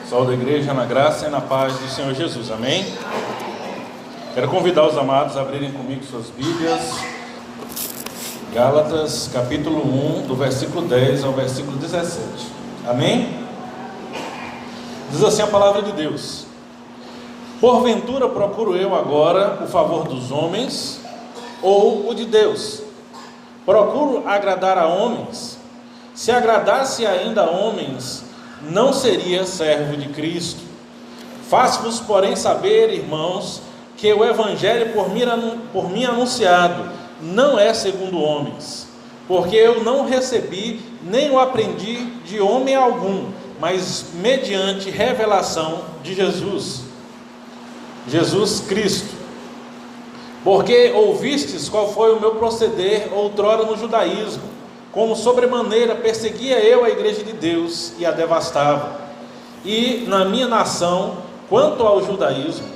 Pessoal da igreja, na graça e na paz do Senhor Jesus, amém? Quero convidar os amados a abrirem comigo suas Bíblias. Gálatas, capítulo 1, do versículo 10 ao versículo 17, amém? Diz assim a palavra de Deus: porventura procuro eu agora o favor dos homens ou o de Deus? Procuro agradar a homens? Se agradasse ainda a homens, não seria servo de Cristo. Faço-vos, porém, saber, irmãos, que o evangelho por mim anunciado não é segundo homens, porque eu não recebi nem o aprendi de homem algum, mas mediante revelação de Jesus Cristo. Porque ouvistes qual foi o meu proceder outrora no judaísmo, como sobremaneira perseguia eu a igreja de Deus e a devastava. E na minha nação, quanto ao judaísmo,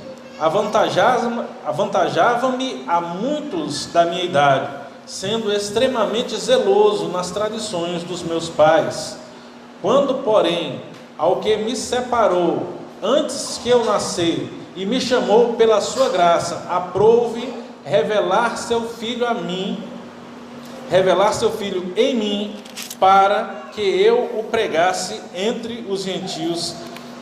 avantajava-me a muitos da minha idade, sendo extremamente zeloso nas tradições dos meus pais. Quando, porém, ao que me separou antes que eu nascer e me chamou pela sua graça, aprouve revelar seu filho em mim, para que eu o pregasse entre os gentios.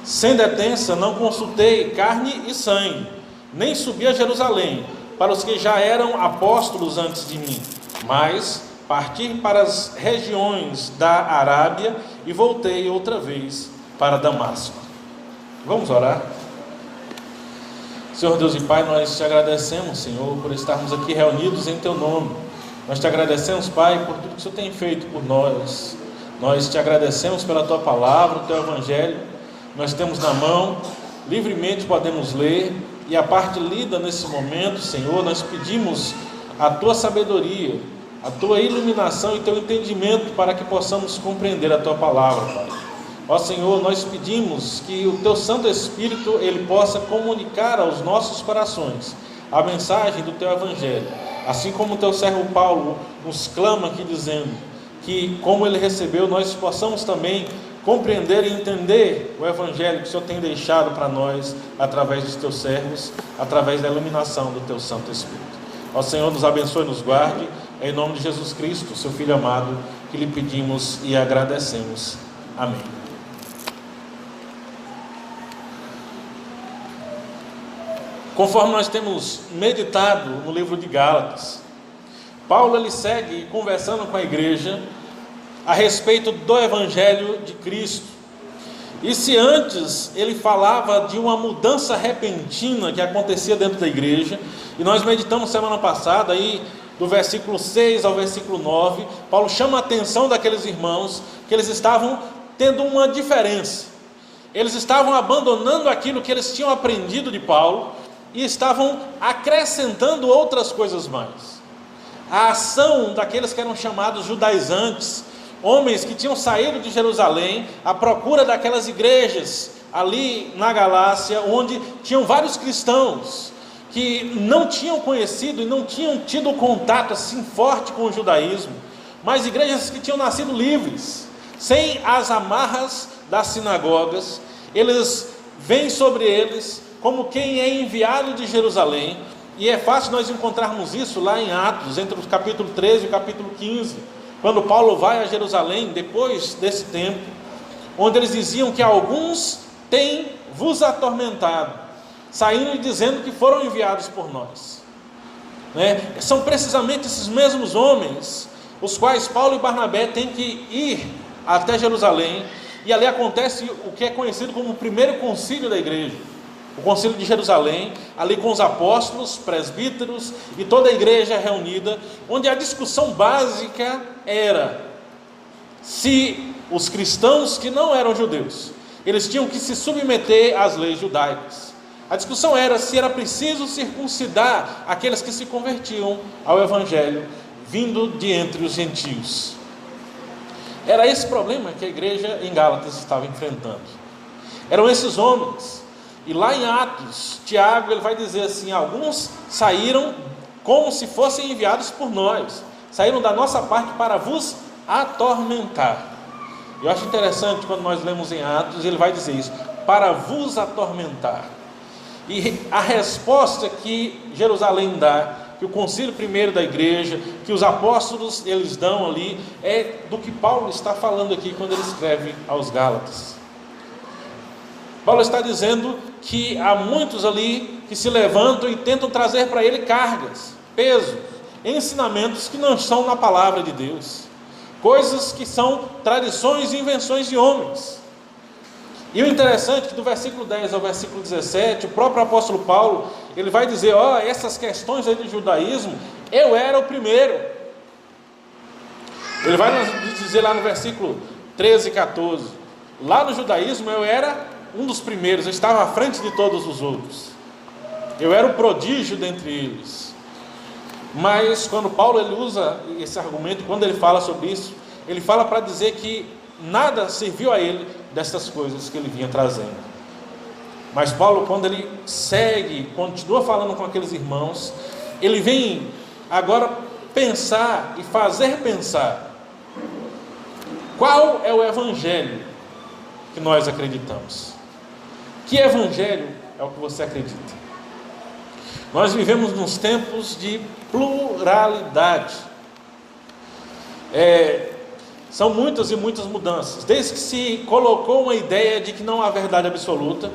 Sem detença, não consultei carne e sangue, nem subi a Jerusalém para os que já eram apóstolos antes de mim, mas parti para as regiões da Arábia e voltei outra vez para Damasco. Vamos orar? Senhor Deus e Pai, nós te agradecemos, Senhor, por estarmos aqui reunidos em Teu nome. Nós te agradecemos, Pai, por tudo que o Senhor tem feito por nós. Nós te agradecemos pela Tua palavra, o Teu Evangelho. Nós temos na mão, livremente podemos ler, e a parte lida nesse momento, Senhor, nós pedimos a Tua sabedoria, a Tua iluminação e Teu entendimento para que possamos compreender a Tua palavra, Pai. Ó Senhor, nós pedimos que o Teu Santo Espírito, Ele possa comunicar aos nossos corações a mensagem do Teu Evangelho, assim como o Teu servo Paulo nos clama aqui dizendo que, como ele recebeu, nós possamos também compreender e entender o Evangelho que o Senhor tem deixado para nós, através dos Teus servos, através da iluminação do Teu Santo Espírito. Ó Senhor, nos abençoe e nos guarde, em nome de Jesus Cristo, Seu Filho amado, que lhe pedimos e agradecemos. Amém. Conforme nós temos meditado no livro de Gálatas, Paulo ele segue conversando com a igreja a respeito do Evangelho de Cristo. E se antes ele falava de uma mudança repentina que acontecia dentro da igreja, e nós meditamos semana passada aí do versículo 6 ao versículo 9, Paulo chama a atenção daqueles irmãos que eles estavam tendo uma diferença. Eles estavam abandonando aquilo que eles tinham aprendido de Paulo e estavam acrescentando outras coisas mais. A ação daqueles que eram chamados judaizantes, homens que tinham saído de Jerusalém à procura daquelas igrejas ali na Galácia, onde tinham vários cristãos que não tinham conhecido e não tinham tido contato assim forte com o judaísmo, mas igrejas que tinham nascido livres, sem as amarras das sinagogas. Eles vêm sobre eles como quem é enviado de Jerusalém, e é fácil nós encontrarmos isso lá em Atos, entre o capítulo 13 e o capítulo 15, quando Paulo vai a Jerusalém, depois desse tempo, onde eles diziam que alguns têm vos atormentado, saindo e dizendo que foram enviados por nós. São precisamente esses mesmos homens, os quais Paulo e Barnabé têm que ir até Jerusalém, e ali acontece o que é conhecido como o primeiro concílio da igreja, o concílio de Jerusalém, ali com os apóstolos, presbíteros e toda a igreja reunida, onde a discussão básica era se os cristãos que não eram judeus, eles tinham que se submeter às leis judaicas. A discussão era se era preciso circuncidar aqueles que se convertiam ao Evangelho, vindo de entre os gentios. Era esse problema que a igreja em Gálatas estava enfrentando. Eram esses homens. E lá em Atos, Tiago ele vai dizer assim: alguns saíram como se fossem enviados por nós, saíram da nossa parte para vos atormentar. Eu acho interessante quando nós lemos em Atos, ele vai dizer isso: para vos atormentar. E a resposta que Jerusalém dá, que o concílio primeiro da igreja, que os apóstolos eles dão ali, é do que Paulo está falando aqui quando ele escreve aos Gálatas. Paulo está dizendo que há muitos ali que se levantam e tentam trazer para ele cargas, pesos, ensinamentos que não estão na palavra de Deus, coisas que são tradições e invenções de homens. E o interessante é que do versículo 10 ao versículo 17, o próprio apóstolo Paulo, ele vai dizer, essas questões aí do judaísmo, eu era o primeiro. Ele vai nos dizer lá no versículo 13 e 14, lá no judaísmo eu era um dos primeiros, eu estava à frente de todos os outros, eu era o prodígio dentre eles. Mas quando Paulo ele usa esse argumento, quando ele fala sobre isso, ele fala para dizer que nada serviu a ele dessas coisas que ele vinha trazendo. Mas Paulo, quando ele segue, continua falando com aqueles irmãos, ele vem agora pensar e fazer pensar qual é o evangelho que nós acreditamos. Que evangelho é o que você acredita? Nós vivemos nos tempos de pluralidade. São muitas e muitas mudanças, desde que se colocou uma ideia de que não há verdade absoluta,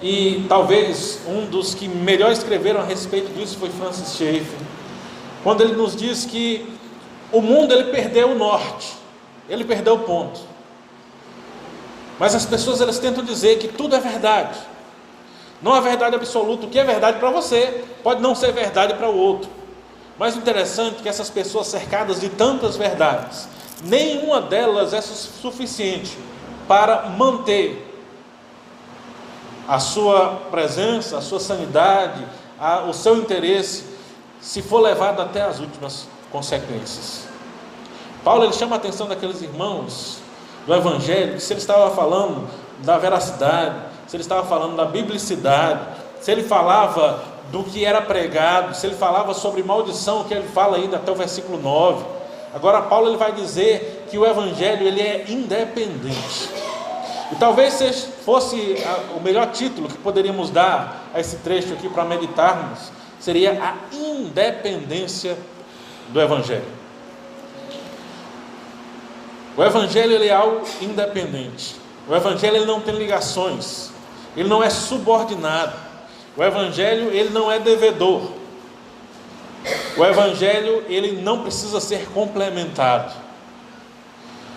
e talvez um dos que melhor escreveram a respeito disso foi Francis Schaeffer, quando ele nos diz que o mundo ele perdeu o norte, ele perdeu o ponto, mas as pessoas elas tentam dizer que tudo é verdade, não há verdade absoluta. O que é verdade para você pode não ser verdade para o outro, mas o interessante é que essas pessoas cercadas de tantas verdades, nenhuma delas é suficiente para manter a sua presença, a sua sanidade, o seu interesse, se for levado até as últimas consequências. Paulo ele chama a atenção daqueles irmãos do Evangelho, que se ele estava falando da veracidade, se ele estava falando da biblicidade, se ele falava do que era pregado, se ele falava sobre maldição, que ele fala ainda até o versículo 9. Agora Paulo ele vai dizer que o Evangelho ele é independente. E talvez fosse o melhor título que poderíamos dar a esse trecho aqui para meditarmos, seria a independência do Evangelho. O Evangelho ele é algo independente. O Evangelho ele não tem ligações, ele não é subordinado. O Evangelho ele não é devedor. O Evangelho ele não precisa ser complementado.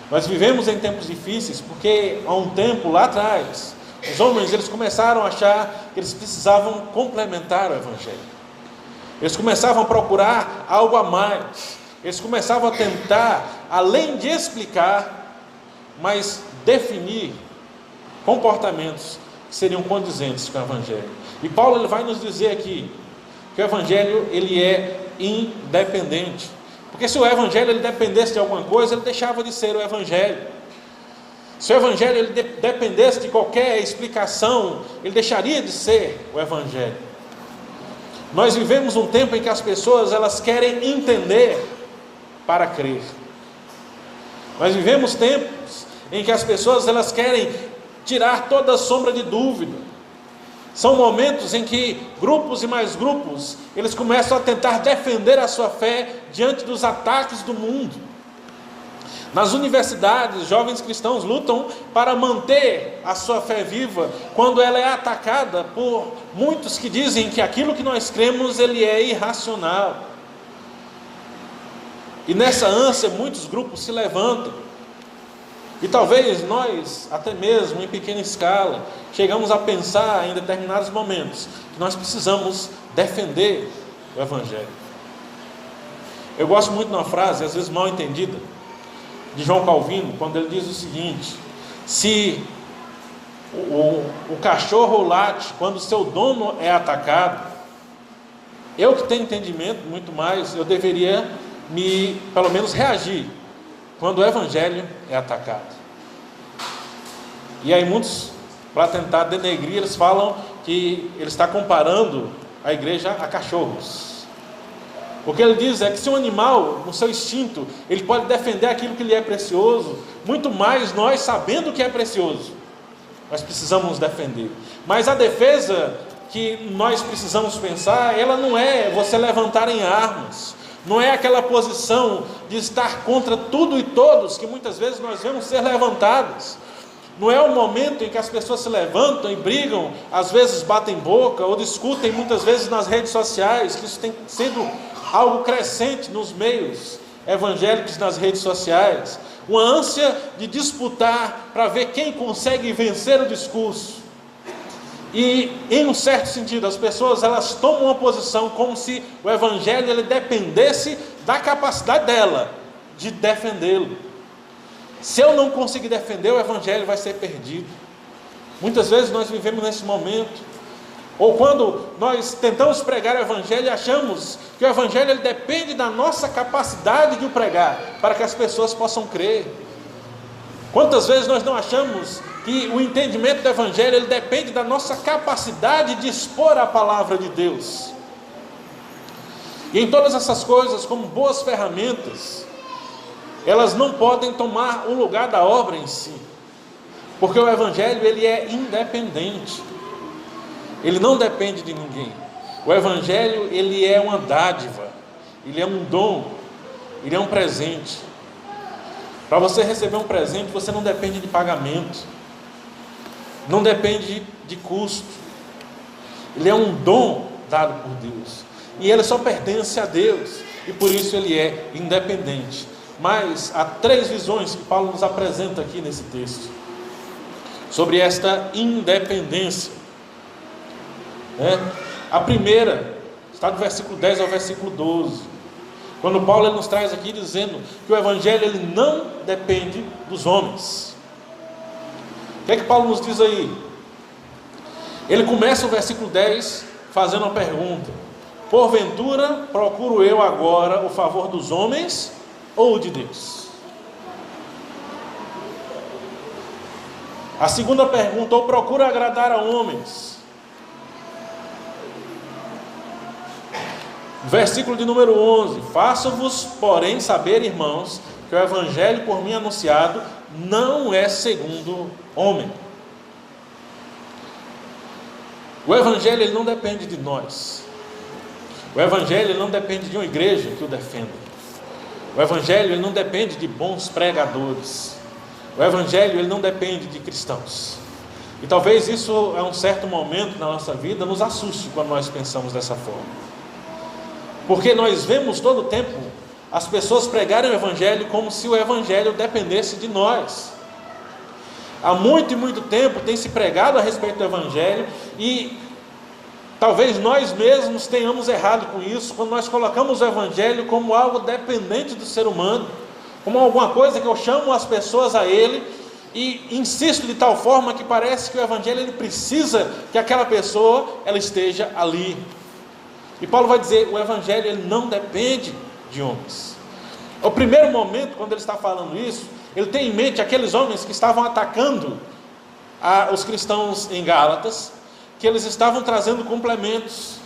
Nós vivemos em tempos difíceis porque há um tempo lá atrás os homens eles começaram a achar que eles precisavam complementar o Evangelho. Eles começavam a procurar algo a mais. Eles começavam a tentar, além de explicar, mas definir comportamentos que seriam condizentes com o Evangelho. E Paulo ele vai nos dizer aqui que o Evangelho ele é independente. Porque se o Evangelho ele dependesse de alguma coisa, ele deixava de ser o Evangelho. Se o Evangelho ele dependesse de qualquer explicação, ele deixaria de ser o Evangelho. Nós vivemos um tempo em que as pessoas elas querem entender para crer. Nós vivemos tempos em que as pessoas elas querem tirar toda sombra de dúvida. São momentos em que grupos e mais grupos, eles começam a tentar defender a sua fé diante dos ataques do mundo. Nas universidades, jovens cristãos lutam para manter a sua fé viva, quando ela é atacada por muitos que dizem que aquilo que nós cremos, ele é irracional. E nessa ânsia, muitos grupos se levantam. E talvez nós, até mesmo em pequena escala, chegamos a pensar em determinados momentos que nós precisamos defender o Evangelho. Eu gosto muito de uma frase, às vezes mal entendida, de João Calvino, quando ele diz o seguinte: se o cachorro late quando o seu dono é atacado, eu que tenho entendimento muito mais, eu deveria pelo menos reagir quando o Evangelho é atacado. E aí muitos, para tentar denegrir, eles falam que ele está comparando a igreja a cachorros. O que ele diz é que se um animal, no seu instinto, ele pode defender aquilo que lhe é precioso, muito mais nós sabendo o que é precioso. nós precisamos defender. Mas a defesa que nós precisamos pensar, ela não é você levantar em armas, não é aquela posição de estar contra tudo e todos que muitas vezes nós vemos ser levantadas. Não é o momento em que as pessoas se levantam e brigam, às vezes batem boca ou discutem muitas vezes nas redes sociais, que isso tem sido algo crescente nos meios evangélicos, nas redes sociais, uma ânsia de disputar para ver quem consegue vencer o discurso. E em um certo sentido, as pessoas elas tomam uma posição como se o evangelho ele dependesse da capacidade dela de defendê-lo. Se eu não conseguir defender, o evangelho vai ser perdido. Muitas vezes nós vivemos nesse momento, ou quando nós tentamos pregar o evangelho e achamos que o evangelho ele depende da nossa capacidade de o pregar, para que as pessoas possam crer. Quantas vezes nós não achamos que o entendimento do evangelho ele depende da nossa capacidade de expor a palavra de Deus? E em todas essas coisas, como boas ferramentas, elas não podem tomar o lugar da obra em si, porque o evangelho ele é independente, ele não depende de ninguém. O evangelho ele é uma dádiva, ele é um dom, ele é um presente. Para você receber um presente, você não depende de pagamento, não depende de custo. Ele é um dom dado por Deus, e ele só pertence a Deus, e por isso ele é independente. Mas há 3 visões que Paulo nos apresenta aqui nesse texto, sobre esta independência. A primeira está do versículo 10 ao versículo 12, quando Paulo ele nos traz aqui dizendo que o evangelho ele não depende dos homens. O que é que Paulo nos diz aí? Ele começa o versículo 10 fazendo uma pergunta: porventura procuro eu agora o favor dos homens ou de Deus? A segunda pergunta: ou procuro agradar a homens? Versículo de número 11: faço-vos, porém, saber, irmãos, que o evangelho por mim anunciado não é segundo homem. O evangelho ele não depende de nós. O evangelho ele não depende de uma igreja que o defenda. O evangelho ele não depende de bons pregadores. O evangelho ele não depende de cristãos. E talvez isso a um certo momento na nossa vida nos assuste quando nós pensamos dessa forma, porque nós vemos todo o tempo as pessoas pregarem o evangelho como se o evangelho dependesse de nós. Há muito e muito tempo tem se pregado a respeito do evangelho, e talvez nós mesmos tenhamos errado com isso, quando nós colocamos o evangelho como algo dependente do ser humano, como alguma coisa que eu chamo as pessoas a ele e insisto de tal forma que parece que o evangelho ele precisa que aquela pessoa ela esteja ali. E Paulo vai dizer: o evangelho ele não depende de homens. O primeiro momento, quando ele está falando isso, ele tem em mente aqueles homens que estavam atacando os cristãos em Gálatas, que eles estavam trazendo complementos,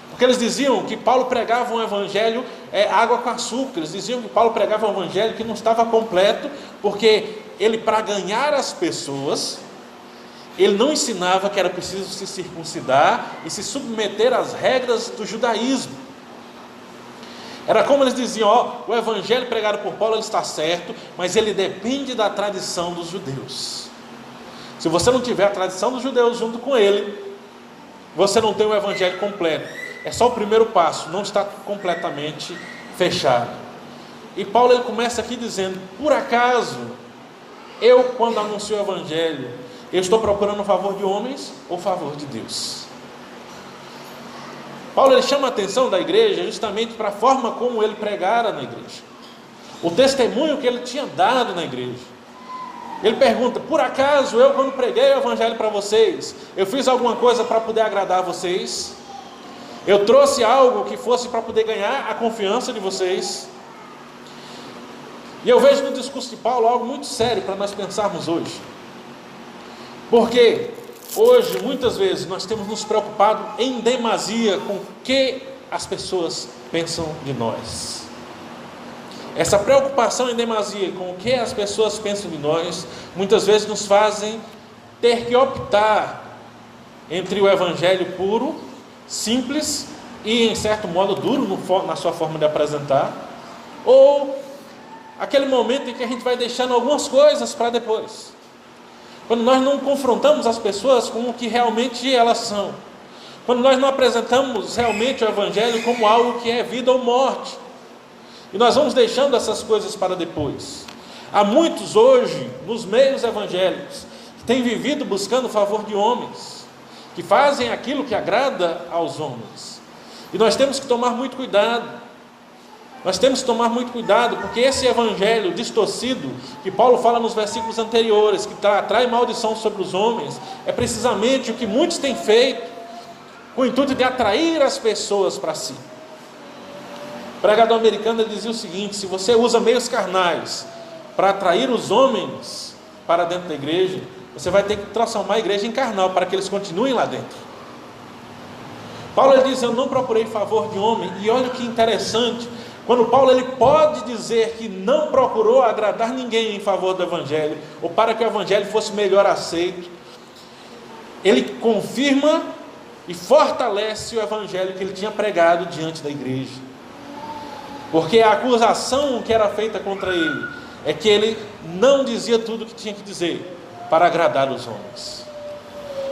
porque eles diziam que Paulo pregava um evangelho água com açúcar. Eles diziam que Paulo pregava um evangelho que não estava completo, porque ele, para ganhar as pessoas, ele não ensinava que era preciso se circuncidar e se submeter às regras do judaísmo. Era como eles diziam: o evangelho pregado por Paulo ele está certo, mas ele depende da tradição dos judeus. Se você não tiver a tradição dos judeus junto com ele, você não tem o evangelho completo. É só o primeiro passo, não está completamente fechado. E Paulo ele começa aqui dizendo: por acaso eu, quando anuncio o evangelho, eu estou procurando o favor de homens ou o favor de Deus? Paulo ele chama a atenção da igreja justamente para a forma como ele pregara na igreja, o testemunho que ele tinha dado na igreja. Ele pergunta: por acaso eu, quando preguei o evangelho para vocês, eu fiz alguma coisa para poder agradar vocês? Eu trouxe algo que fosse para poder ganhar a confiança de vocês? E eu vejo no discurso de Paulo algo muito sério para nós pensarmos hoje. Porque hoje, muitas vezes, nós temos nos preocupado em demasia com o que as pessoas pensam de nós. Essa preocupação em demasia com o que as pessoas pensam de nós, muitas vezes nos fazem ter que optar entre o evangelho puro, simples e, em certo modo, duro na sua forma de apresentar, ou aquele momento em que a gente vai deixando algumas coisas para depois, quando nós não confrontamos as pessoas com o que realmente elas são, quando nós não apresentamos realmente o evangelho como algo que é vida ou morte, e nós vamos deixando essas coisas para depois. Há muitos hoje, nos meios evangélicos, que têm vivido buscando o favor de homens, que fazem aquilo que agrada aos homens, e nós temos que tomar muito cuidado. Nós temos que tomar muito cuidado, porque esse evangelho distorcido, que Paulo fala nos versículos anteriores, que atrai maldição sobre os homens, é precisamente o que muitos têm feito, com o intuito de atrair as pessoas para si. O pregador americano dizia o seguinte: se você usa meios carnais para atrair os homens para dentro da igreja, você vai ter que transformar a igreja em carnal, para que eles continuem lá dentro. Paulo ele diz: eu não procurei favor de homem. E olha que interessante, quando Paulo ele pode dizer que não procurou agradar ninguém em favor do evangelho, ou para que o evangelho fosse melhor aceito, ele confirma e fortalece o evangelho que ele tinha pregado diante da igreja, porque a acusação que era feita contra ele é que ele não dizia tudo o que tinha que dizer para agradar os homens.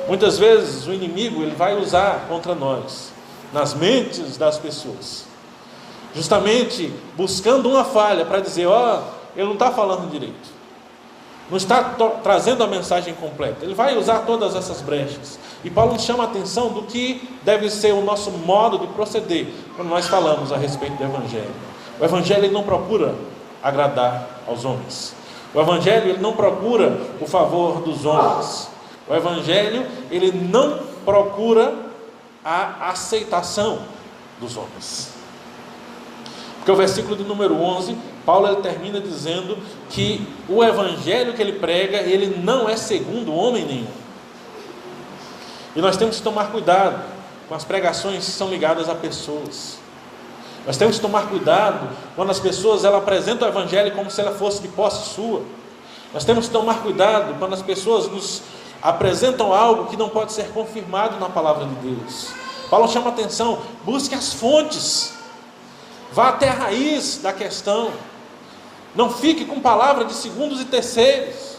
Muitas vezes o inimigo ele vai usar contra nós, nas mentes das pessoas, justamente buscando uma falha para dizer: ele não está falando direito, não está trazendo a mensagem completa. Ele vai usar todas essas brechas, e Paulo nos chama a atenção do que deve ser o nosso modo de proceder quando nós falamos a respeito do evangelho. O evangelho ele não procura agradar aos homens, o evangelho ele não procura o favor dos homens, o evangelho ele não procura a aceitação dos homens. Porque o versículo de número 11, Paulo ele termina dizendo que o evangelho que ele prega, ele não é segundo homem nenhum. E nós temos que tomar cuidado com as pregações que são ligadas a pessoas. Nós temos que tomar cuidado quando as pessoas elas apresentam o evangelho como se ela fosse de posse sua. Nós temos que tomar cuidado quando as pessoas nos apresentam algo que não pode ser confirmado na palavra de Deus. Paulo chama a atenção: busque as fontes, vá até a raiz da questão, não fique com palavra de segundos e terceiros.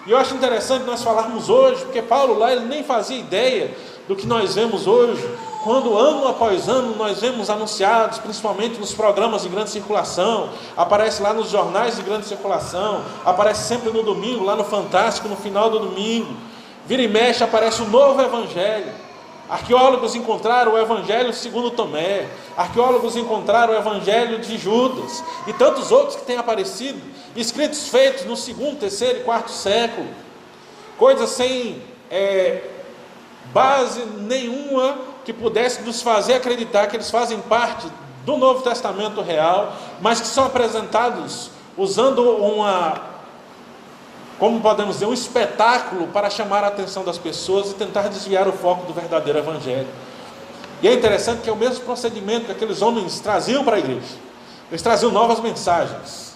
E eu acho interessante nós falarmos hoje, porque Paulo lá ele nem fazia ideia do que nós vemos hoje, quando ano após ano nós vemos anunciados, principalmente nos programas de grande circulação, aparece lá nos jornais de grande circulação, aparece sempre no domingo, lá no Fantástico, no final do domingo, vira e mexe aparece um novo evangelho. Arqueólogos encontraram o evangelho segundo Tomé, arqueólogos encontraram o evangelho de Judas, e tantos outros que têm aparecido, escritos feitos no 2º, 3º e 4º século, coisas sem base nenhuma que pudesse nos fazer acreditar que eles fazem parte do Novo Testamento real, mas que são apresentados usando como podemos dizer, um espetáculo para chamar a atenção das pessoas e tentar desviar o foco do verdadeiro evangelho. E é interessante que é o mesmo procedimento que aqueles homens traziam para a igreja. Eles traziam novas mensagens,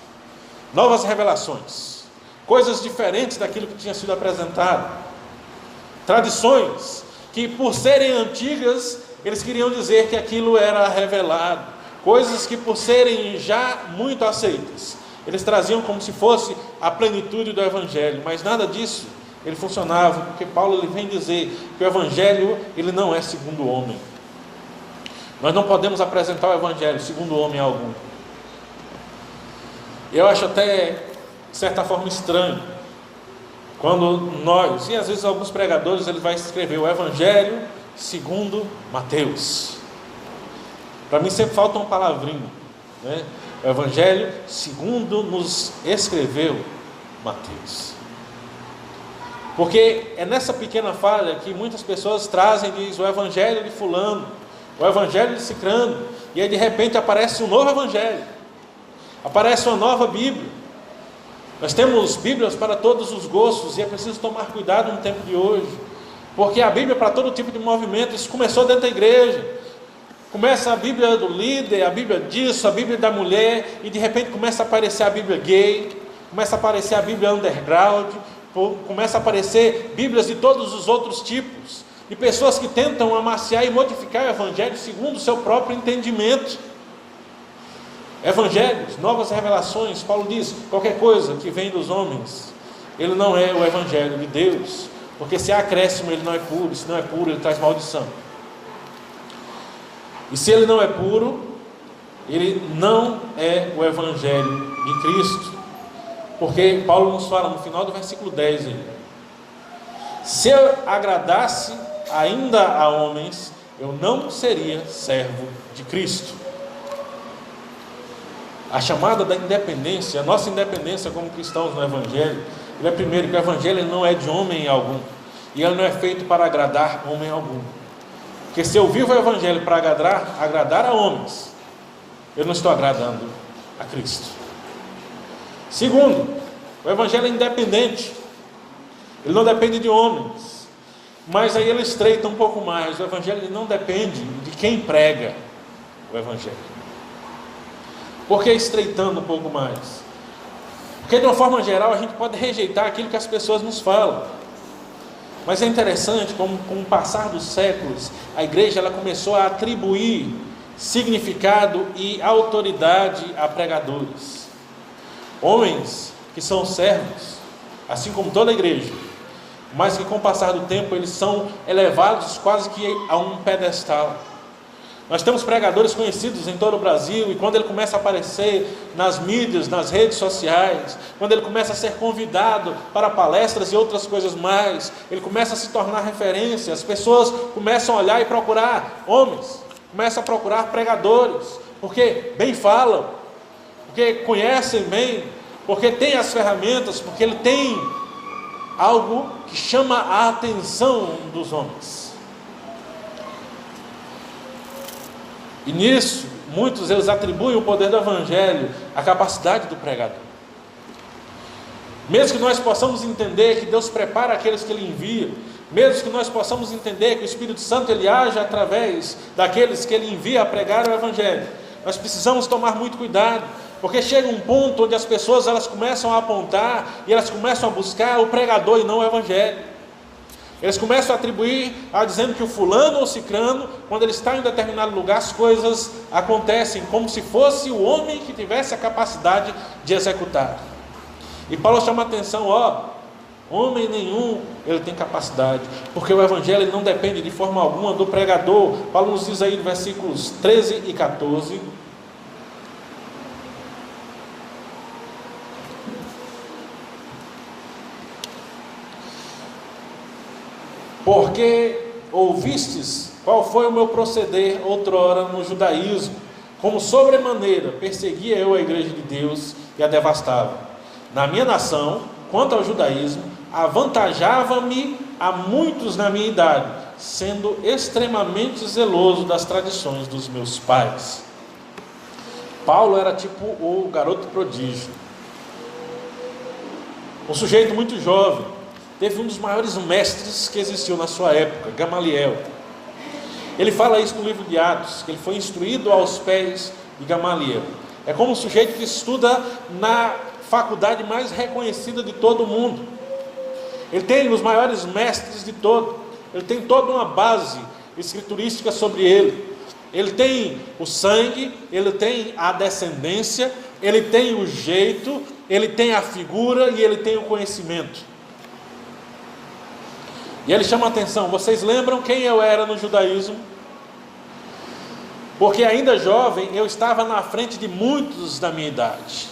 novas revelações, coisas diferentes daquilo que tinha sido apresentado, tradições que, por serem antigas, eles queriam dizer que aquilo era revelado, coisas que, por serem já muito aceitas, eles traziam como se fosse a plenitude do evangelho, mas nada disso ele funcionava, porque Paulo ele vem dizer que o evangelho ele não é segundo o homem. Nós não podemos apresentar o evangelho segundo homem algum. Eu acho até, de certa forma, estranho quando nós, e às vezes alguns pregadores, ele vai escrever o evangelho segundo Mateus. Para mim sempre falta uma palavrinha, né? O evangelho segundo nos escreveu Mateus. Porque é nessa pequena falha que muitas pessoas trazem, diz o evangelho de fulano, o evangelho de cicrano, e aí de repente aparece um novo evangelho, aparece uma nova Bíblia. Nós temos Bíblias para todos os gostos, e é preciso tomar cuidado no tempo de hoje, porque a Bíblia para todo tipo de movimento, isso começou dentro da igreja. Começa a Bíblia do líder, a Bíblia disso, a Bíblia da mulher, e de repente começa a aparecer a Bíblia gay, começa a aparecer a Bíblia underground, começa a aparecer Bíblias de todos os outros tipos, de pessoas que tentam amaciar e modificar o Evangelho segundo o seu próprio entendimento. Evangelhos, novas revelações. Paulo diz, qualquer coisa que vem dos homens, ele não é o Evangelho de Deus, porque se há acréscimo ele não é puro, se não é puro ele traz maldição. E se ele não é puro, ele não é o Evangelho de Cristo, porque Paulo nos fala no final do versículo 10, se eu agradasse ainda a homens, eu não seria servo de Cristo. A chamada da independência, a nossa independência como cristãos no Evangelho, ele é primeiro que o Evangelho ele não é de homem algum, e ele não é feito para agradar homem algum, porque se eu vivo o Evangelho para agradar a homens, eu não estou agradando a Cristo. Segundo, o Evangelho é independente, ele não depende de homens, mas aí ele estreita um pouco mais. O Evangelho ele não depende de quem prega o Evangelho. Por que estreitando um pouco mais? Porque de uma forma geral a gente pode rejeitar aquilo que as pessoas nos falam, mas é interessante como com o passar dos séculos a igreja ela começou a atribuir significado e autoridade a pregadores, homens que são servos, assim como toda a igreja, mas que com o passar do tempo eles são elevados quase que a um pedestal. Nós temos pregadores conhecidos em todo o Brasil, e quando ele começa a aparecer nas mídias, nas redes sociais, quando ele começa a ser convidado para palestras e outras coisas mais, ele começa a se tornar referência, as pessoas começam a olhar e procurar homens, começam a procurar pregadores, porque bem falam, porque conhecem bem, porque tem as ferramentas, porque ele tem algo que chama a atenção dos homens. E nisso, muitos eles atribuem o poder do Evangelho à capacidade do pregador. Mesmo que nós possamos entender que Deus prepara aqueles que Ele envia, mesmo que nós possamos entender que o Espírito Santo Ele age através daqueles que Ele envia a pregar o Evangelho, nós precisamos tomar muito cuidado, porque chega um ponto onde as pessoas elas começam a apontar e elas começam a buscar o pregador e não o Evangelho. Eles começam a atribuir, dizendo que o fulano ou cicrano, quando ele está em determinado lugar, as coisas acontecem como se fosse o homem que tivesse a capacidade de executar. E Paulo chama a atenção, homem nenhum ele tem capacidade, porque o Evangelho ele não depende de forma alguma do pregador. Paulo nos diz aí no versículos 13 e 14... porque ouvistes qual foi o meu proceder outrora no judaísmo, como sobremaneira perseguia eu a igreja de Deus e a devastava. Na minha nação, quanto ao judaísmo, avantajava-me a muitos na minha idade, sendo extremamente zeloso das tradições dos meus pais. Paulo era tipo o garoto prodígio, um sujeito muito jovem. Teve um dos maiores mestres que existiu na sua época, Gamaliel. Ele fala isso no livro de Atos, que ele foi instruído aos pés de Gamaliel. É como um sujeito que estuda na faculdade mais reconhecida de todo o mundo. Ele tem os maiores mestres de todo. Ele tem toda uma base escriturística sobre ele. Ele tem o sangue, ele tem a descendência, ele tem o jeito, ele tem a figura e ele tem o conhecimento. E ele chama a atenção, vocês lembram quem eu era no judaísmo? Porque ainda jovem, eu estava na frente de muitos da minha idade.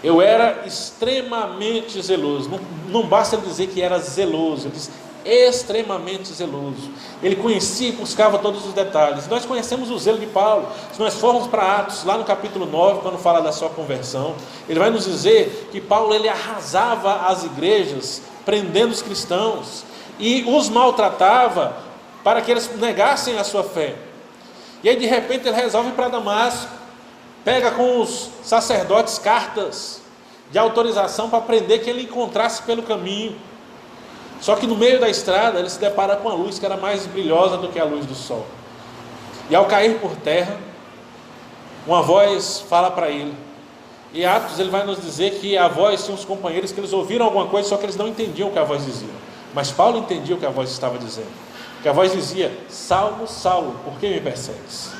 Eu era extremamente zeloso. Não basta ele dizer que era zeloso, ele diz extremamente zeloso. Ele conhecia e buscava todos os detalhes. Nós conhecemos o zelo de Paulo. Se nós formos para Atos, lá no capítulo 9, quando fala da sua conversão, ele vai nos dizer que Paulo ele arrasava as igrejas, prendendo os cristãos, e os maltratava para que eles negassem a sua fé. E aí de repente ele resolve ir para Damasco, pega com os sacerdotes cartas de autorização para prender quem ele encontrasse pelo caminho. Só que no meio da estrada ele se depara com a luz que era mais brilhosa do que a luz do sol. E ao cair por terra, uma voz fala para ele: E Atos ele vai nos dizer que a voz tinha uns companheiros que eles ouviram alguma coisa, só que eles não entendiam o que a voz dizia. Mas Paulo entendia o que a voz estava dizendo. Que a voz dizia: Saulo, Saulo, por que me persegues?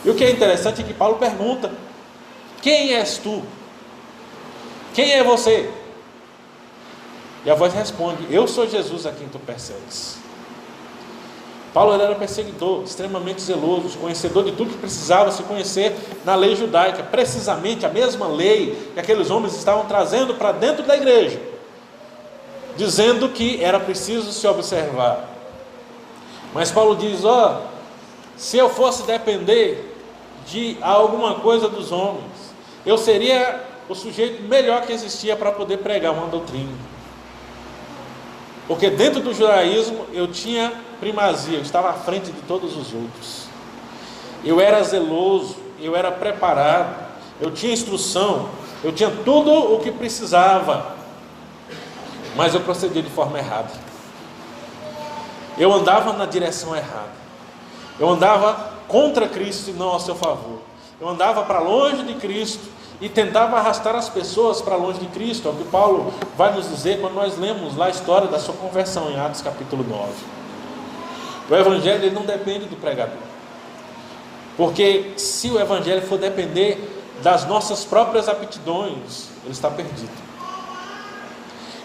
E o que é interessante é que Paulo pergunta: quem és tu? Quem é você? E a voz responde: eu sou Jesus a quem tu persegues. Paulo era perseguidor, extremamente zeloso, conhecedor de tudo que precisava se conhecer na lei judaica, precisamente a mesma lei que aqueles homens estavam trazendo para dentro da igreja, dizendo que era preciso se observar. Mas Paulo diz: se eu fosse depender de alguma coisa dos homens, eu seria o sujeito melhor que existia para poder pregar uma doutrina. Porque dentro do judaísmo eu tinha primazia, eu estava à frente de todos os outros. Eu era zeloso, eu era preparado, eu tinha instrução, eu tinha tudo o que precisava, mas eu procedia de forma errada. Eu andava na direção errada. Eu andava contra Cristo e não ao seu favor. Eu andava para longe de Cristo e tentava arrastar as pessoas para longe de Cristo. É o que Paulo vai nos dizer quando nós lemos lá a história da sua conversão em Atos capítulo 9. O evangelho ele não depende do pregador, porque se o evangelho for depender das nossas próprias aptidões, ele está perdido.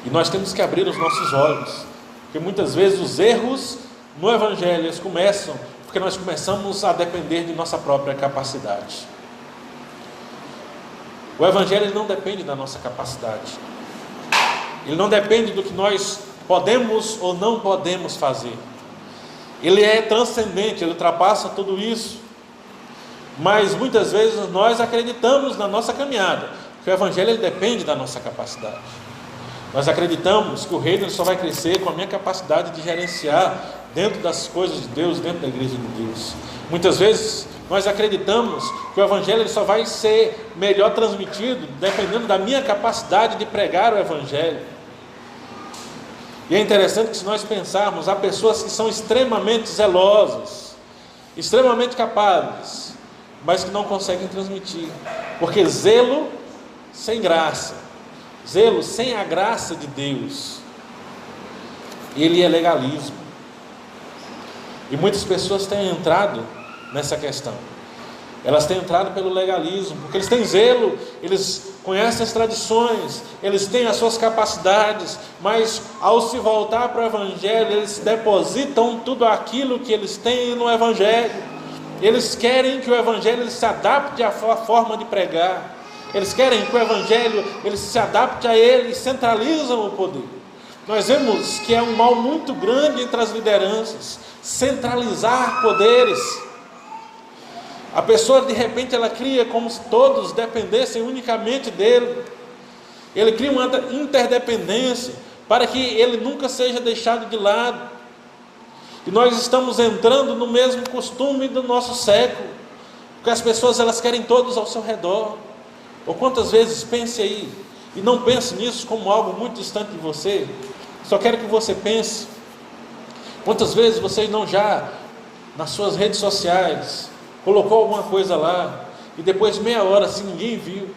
E nós temos que abrir os nossos olhos, porque muitas vezes os erros no evangelho eles começam porque nós começamos a depender de nossa própria capacidade. O evangelho ele não depende da nossa capacidade, ele não depende do que nós podemos ou não podemos fazer. Ele é transcendente, ele ultrapassa tudo isso. Mas muitas vezes nós acreditamos na nossa caminhada que o evangelho ele depende da nossa capacidade. Nós acreditamos que o reino só vai crescer com a minha capacidade de gerenciar dentro das coisas de Deus, dentro da igreja de Deus. Muitas vezes nós acreditamos que o evangelho ele só vai ser melhor transmitido dependendo da minha capacidade de pregar o evangelho. E é interessante que, se nós pensarmos, há pessoas que são extremamente zelosas, extremamente capazes, mas que não conseguem transmitir, porque zelo sem graça, zelo sem a graça de Deus, ele é legalismo. E muitas pessoas têm entrado nessa questão. Elas têm entrado pelo legalismo, porque eles têm zelo, eles conhecem as tradições, eles têm as suas capacidades, mas ao se voltar para o evangelho, eles depositam tudo aquilo que eles têm no evangelho. Eles querem que o evangelho ele se adapte à forma de pregar. Eles querem que o evangelho ele se adapte a ele e centralizam o poder. Nós vemos que é um mal muito grande entre as lideranças, centralizar poderes. A pessoa de repente ela cria como se todos dependessem unicamente dele. Ele cria uma interdependência para que ele nunca seja deixado de lado. E nós estamos entrando no mesmo costume do nosso século, porque as pessoas elas querem todos ao seu redor. Ou quantas vezes, pense aí, e não pense nisso como algo muito distante de você, só quero que você pense, quantas vezes você não já, nas suas redes sociais, colocou alguma coisa lá, e depois meia hora, se ninguém viu,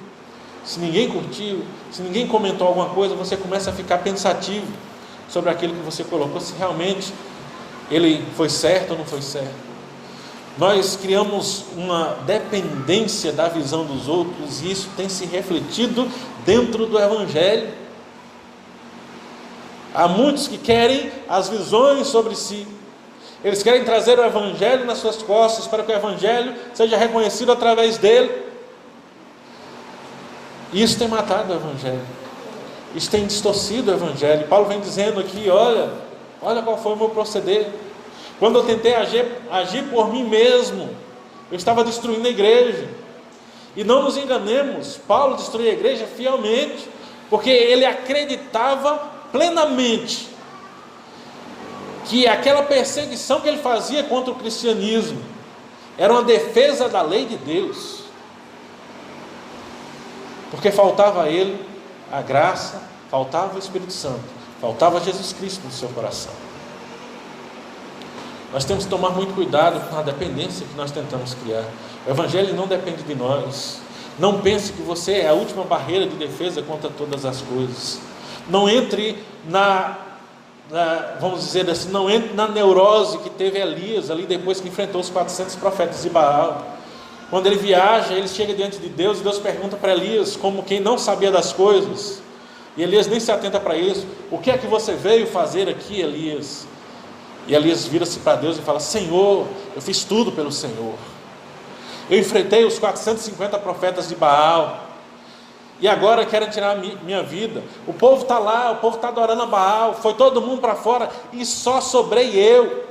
se ninguém curtiu, se ninguém comentou alguma coisa, você começa a ficar pensativo sobre aquilo que você colocou, se realmente ele foi certo ou não foi certo. Nós criamos uma dependência da visão dos outros, e isso tem se refletido dentro do evangelho. Há muitos que querem as visões sobre si, eles querem trazer o evangelho nas suas costas, para que o evangelho seja reconhecido através dele. E isso tem matado o evangelho, isso tem distorcido o evangelho. Paulo vem dizendo aqui: olha qual foi o meu proceder. Quando eu tentei agir por mim mesmo, eu estava destruindo a igreja. E não nos enganemos, Paulo destruía a igreja fielmente, porque ele acreditava plenamente que aquela perseguição que ele fazia contra o cristianismo era uma defesa da lei de Deus, porque faltava a ele a graça, faltava o Espírito Santo, faltava Jesus Cristo no seu coração. Nós temos que tomar muito cuidado com a dependência que nós tentamos criar. O evangelho não depende de nós. Não pense que você é a última barreira de defesa contra todas as coisas. Não entre vamos dizer assim, não entre na neurose que teve Elias ali depois que enfrentou os 400 profetas de Baal. Quando ele viaja, ele chega diante de Deus e Deus pergunta para Elias, como quem não sabia das coisas, e Elias nem se atenta para isso: o que é que você veio fazer aqui, Elias? E Elias vira-se para Deus e fala: Senhor, eu fiz tudo pelo Senhor, eu enfrentei os 450 profetas de Baal, e agora querem tirar minha vida. O povo está lá, o povo está adorando a Baal, foi todo mundo para fora e só sobrei eu.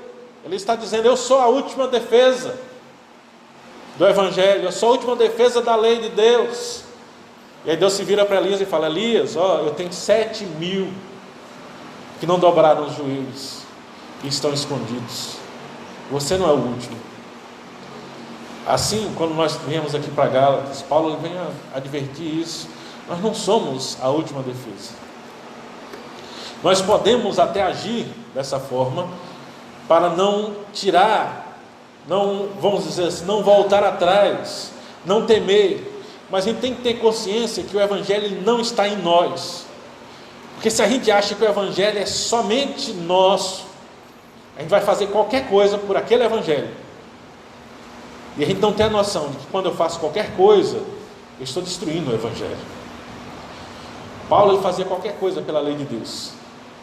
Ele está dizendo: eu sou a última defesa do Evangelho, eu sou a última defesa da lei de Deus. E aí Deus se vira para Elias e fala: Elias, eu tenho 7.000 que não dobraram os joelhos e estão escondidos, você não é o último. Assim, quando nós viemos aqui para Gálatas, Paulo vem a advertir isso: nós não somos a última defesa. Nós podemos até agir dessa forma para não tirar, não, vamos dizer assim, não voltar atrás, não temer, mas a gente tem que ter consciência que o Evangelho não está em nós, porque se a gente acha que o Evangelho é somente nosso, a gente vai fazer qualquer coisa por aquele Evangelho, e a gente não tem a noção de que quando eu faço qualquer coisa, eu estou destruindo o Evangelho. Paulo, ele fazia qualquer coisa pela lei de Deus,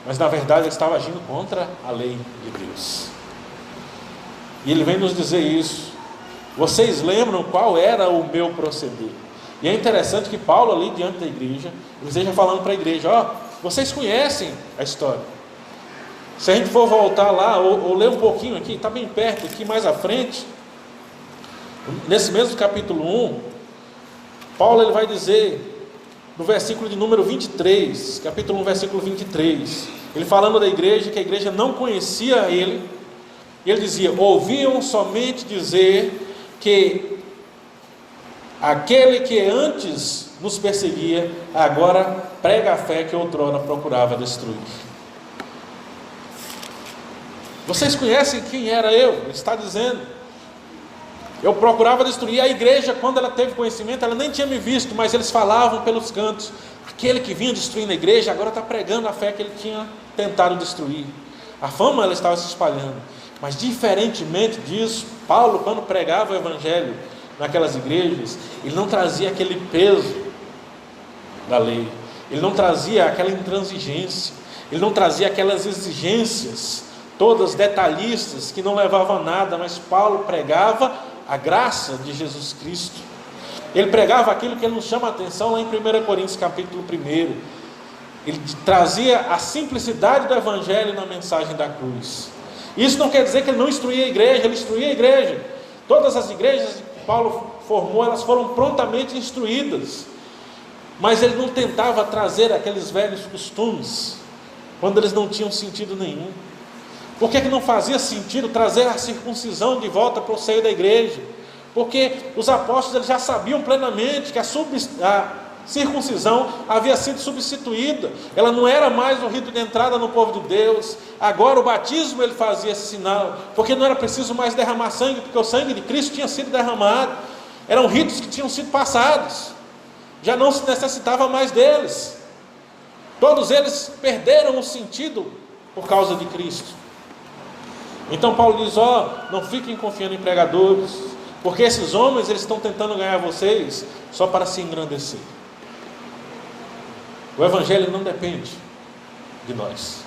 mas na verdade ele estava agindo contra a lei de Deus. E ele vem nos dizer isso: vocês lembram qual era o meu proceder? E é interessante que Paulo ali diante da igreja, ele esteja falando para a igreja: vocês conhecem a história. Se a gente for voltar lá, ou ler um pouquinho aqui, está bem perto, aqui mais à frente, nesse mesmo capítulo 1, Paulo ele vai dizer, no versículo de número 23, capítulo 1, versículo 23, ele falando da igreja, que a igreja não conhecia ele, e ele dizia: ouviam somente dizer que aquele que antes nos perseguia, agora prega a fé que outrora procurava destruir. Vocês conhecem quem era eu? Ele está dizendo: eu procurava destruir. A igreja, quando ela teve conhecimento, ela nem tinha me visto, mas eles falavam pelos cantos: aquele que vinha destruindo a igreja, agora está pregando a fé que ele tinha tentado destruir. A fama, ela estava se espalhando. Mas diferentemente disso, Paulo, quando pregava o Evangelho naquelas igrejas, ele não trazia aquele peso da lei, ele não trazia aquela intransigência, ele não trazia aquelas exigências todas detalhistas que não levavam a nada, mas Paulo pregava a graça de Jesus Cristo. Ele pregava aquilo que ele nos chama a atenção lá em 1 Coríntios capítulo 1. Ele trazia a simplicidade do Evangelho na mensagem da cruz. Isso não quer dizer que ele não instruía a igreja, ele instruía a igreja. Todas as igrejas que Paulo formou, elas foram prontamente instruídas, mas ele não tentava trazer aqueles velhos costumes, quando eles não tinham sentido nenhum. Por que não fazia sentido trazer a circuncisão de volta para o seio da igreja? Porque os apóstolos eles já sabiam plenamente que a circuncisão havia sido substituída, ela não era mais o rito de entrada no povo de Deus. Agora o batismo ele fazia esse sinal, porque não era preciso mais derramar sangue, porque o sangue de Cristo tinha sido derramado. Eram ritos que tinham sido passados, já não se necessitava mais deles. Todos eles perderam o sentido por causa de Cristo. Então Paulo diz: não fiquem confiando em pregadores, porque esses homens eles estão tentando ganhar vocês só para se engrandecer. O Evangelho não depende de nós,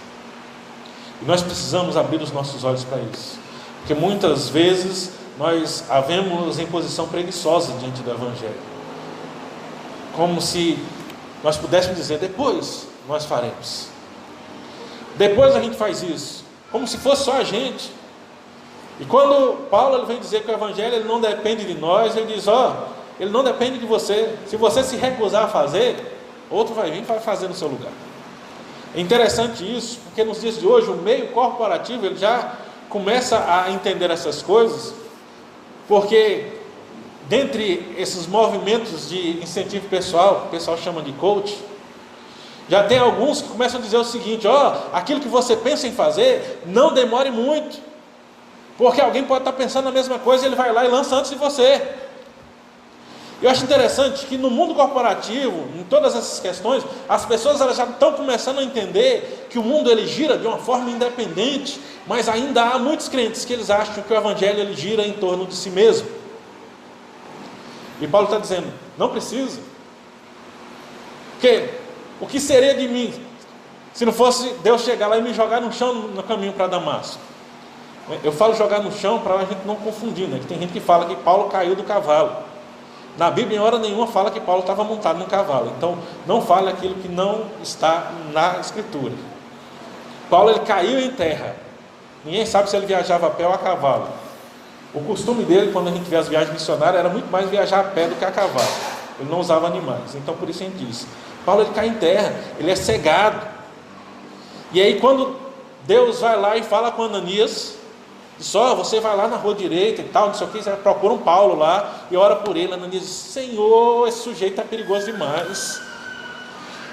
e nós precisamos abrir os nossos olhos para isso, porque muitas vezes nós havemos em posição preguiçosa diante do Evangelho, como se nós pudéssemos dizer: depois nós faremos, depois a gente faz isso, como se fosse só a gente. E quando Paulo ele vem dizer que o Evangelho ele não depende de nós, ele diz: ele não depende de você. Se você se recusar a fazer, outro vai vir e vai fazer no seu lugar. É interessante isso, porque nos dias de hoje o meio corporativo ele já começa a entender essas coisas, porque dentre esses movimentos de incentivo pessoal, que o pessoal chama de coach, já tem alguns que começam a dizer o seguinte: aquilo que você pensa em fazer, não demore muito, porque alguém pode estar pensando na mesma coisa e ele vai lá e lança antes de você. Eu acho interessante que no mundo corporativo, em todas essas questões, as pessoas elas já estão começando a entender que o mundo ele gira de uma forma independente, mas ainda há muitos crentes que eles acham que o evangelho ele gira em torno de si mesmo. E Paulo está dizendo, não precisa. Porque o que seria de mim se não fosse Deus chegar lá e me jogar no chão no caminho para Damasco? Eu falo jogar no chão para a gente não confundir, né? Que tem gente que fala que Paulo caiu do cavalo. Na Bíblia, em hora nenhuma, fala que Paulo estava montado num cavalo. Então, não fale aquilo que não está na Escritura. Paulo, ele caiu em terra. Ninguém sabe se ele viajava a pé ou a cavalo. O costume dele, quando a gente vê as viagens missionárias, era muito mais viajar a pé do que a cavalo. Ele não usava animais. Então, por isso a gente diz. Paulo, ele cai em terra. Ele é cegado. E aí, quando Deus vai lá e fala com Ananias... Só você vai lá na rua direita e tal, não sei o que, você procura um Paulo lá e ora por ele. Ananias diz, Senhor, esse sujeito é perigoso demais.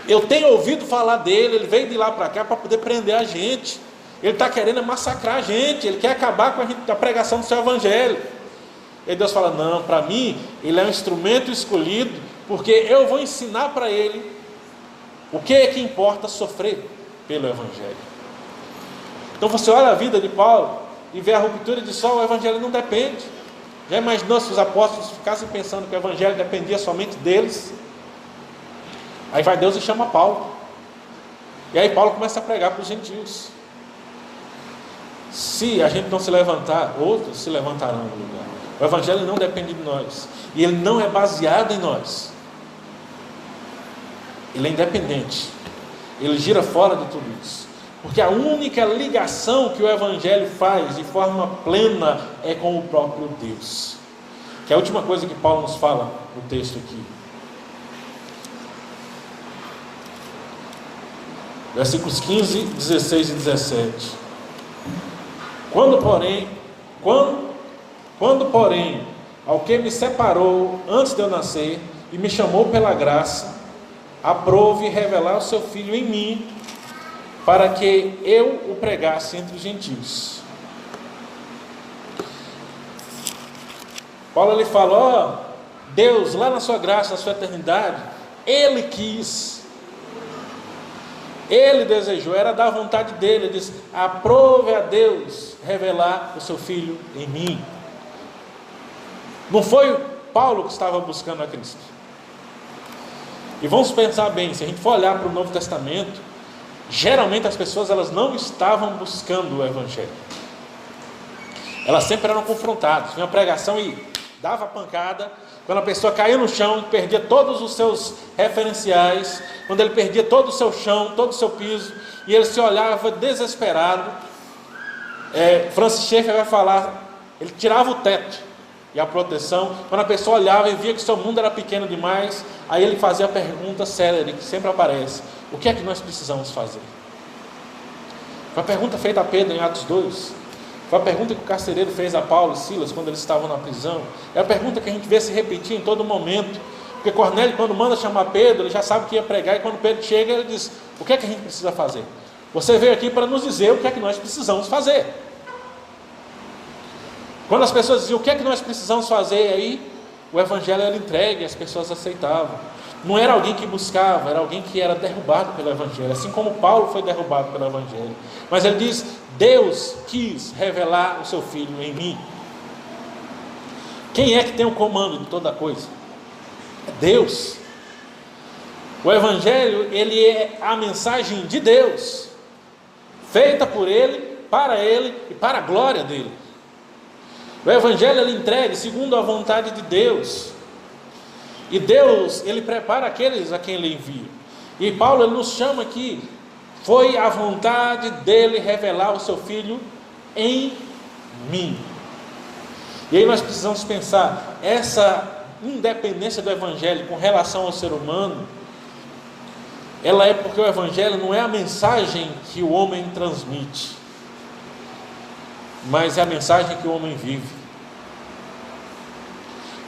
Eu tenho ouvido falar dele, ele veio de lá para cá para poder prender a gente. Ele está querendo massacrar a gente, ele quer acabar com a pregação do seu evangelho. E Deus fala, não, para mim, ele é um instrumento escolhido, porque eu vou ensinar para ele o que é que importa sofrer pelo evangelho. Então você olha a vida de Paulo e vê a ruptura de só, o evangelho não depende. Já imaginou se os apóstolos ficassem pensando que o evangelho dependia somente deles? Aí vai Deus e chama Paulo. E aí Paulo começa a pregar para os gentios. Se a gente não se levantar, outros se levantarão no lugar. O evangelho não depende de nós. E ele não é baseado em nós. Ele é independente. Ele gira fora de tudo isso. Porque a única ligação que o evangelho faz de forma plena é com o próprio Deus. Que é a última coisa que Paulo nos fala no texto aqui. Versículos 15, 16 e 17. Quando porém, ao que me separou antes de eu nascer e me chamou pela graça, aprove revelar o seu Filho em mim, para que eu o pregasse entre os gentios. Paulo ele fala, Deus lá na sua graça, na sua eternidade, Ele quis, Ele desejou, era da vontade dele. Ele disse, aprove a Deus revelar o seu Filho em mim. Não foi Paulo que estava buscando a Cristo. E vamos pensar bem, se a gente for olhar para o Novo Testamento, geralmente as pessoas elas não estavam buscando o evangelho. Elas sempre eram confrontadas. Vinha uma pregação e dava pancada. Quando a pessoa caía no chão, perdia todos os seus referenciais, quando ele perdia todo o seu chão, todo o seu piso, e ele se olhava desesperado. Francis Schaeffer vai falar, ele tirava o teto e a proteção. Quando a pessoa olhava e via que seu mundo era pequeno demais, aí ele fazia a pergunta célere que sempre aparece: o que é que nós precisamos fazer? Foi a pergunta feita a Pedro em Atos 2. Foi a pergunta que o carcereiro fez a Paulo e Silas quando eles estavam na prisão. É a pergunta que a gente vê se repetir em todo momento. Porque Cornélio, quando manda chamar Pedro, ele já sabe que ia pregar, e quando Pedro chega, ele diz: o que é que a gente precisa fazer? Você veio aqui para nos dizer o que é que nós precisamos fazer. Quando as pessoas diziam o que é que nós precisamos fazer, aí o evangelho era entregue e as pessoas aceitavam. Não era alguém que buscava, era alguém que era derrubado pelo evangelho, assim como Paulo foi derrubado pelo evangelho. Mas ele diz: Deus quis revelar o seu Filho em mim. Quem é que tem o comando de toda coisa? É Deus. O evangelho, ele é a mensagem de Deus, feita por Ele e para a glória dEle. O evangelho ele entregue segundo a vontade de Deus. E Deus, Ele prepara aqueles a quem Ele envia. E Paulo ele nos chama aqui: foi a vontade dEle revelar o seu Filho em mim. E aí nós precisamos pensar, essa independência do Evangelho com relação ao ser humano, ela é porque o Evangelho não é a mensagem que o homem transmite, mas é a mensagem que o homem vive.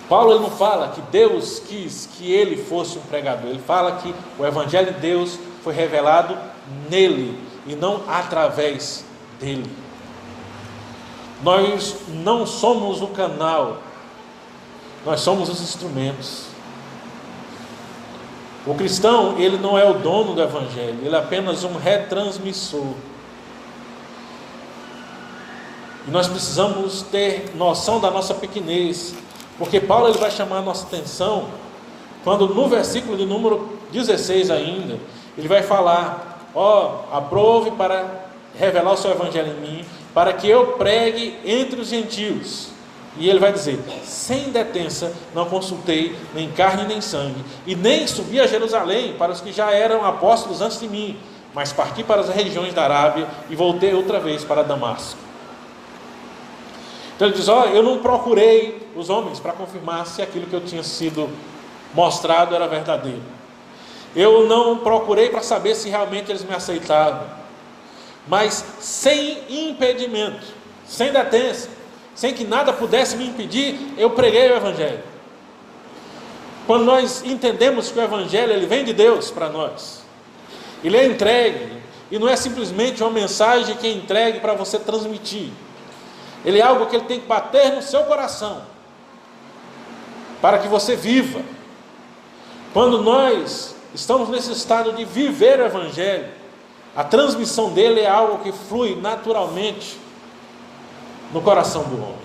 Paulo ele não fala que Deus quis que ele fosse um pregador, ele fala que o Evangelho de Deus foi revelado nele e não através dele. Nós não somos o canal, nós somos os instrumentos. O cristão, ele não é o dono do evangelho, ele é apenas um retransmissor. E nós precisamos ter noção da nossa pequenez, porque Paulo ele vai chamar a nossa atenção quando no versículo de número 16 ainda, ele vai falar: aprove para revelar o seu evangelho em mim, para que eu pregue entre os gentios. E ele vai dizer: sem detença não consultei nem carne nem sangue, e nem subi a Jerusalém para os que já eram apóstolos antes de mim, mas parti para as regiões da Arábia e voltei outra vez para Damasco. Então ele diz: eu não procurei os homens para confirmar se aquilo que eu tinha sido mostrado era verdadeiro. Eu não procurei para saber se realmente eles me aceitavam, mas sem impedimento, sem detença, sem que nada pudesse me impedir, eu preguei o evangelho. Quando nós entendemos que o evangelho ele vem de Deus para nós, ele é entregue, e não é simplesmente uma mensagem que é entregue para você transmitir. Ele é algo que ele tem que bater no seu coração, para que você viva. Quando nós estamos nesse estado de viver o evangelho, a transmissão dele é algo que flui naturalmente no coração do homem.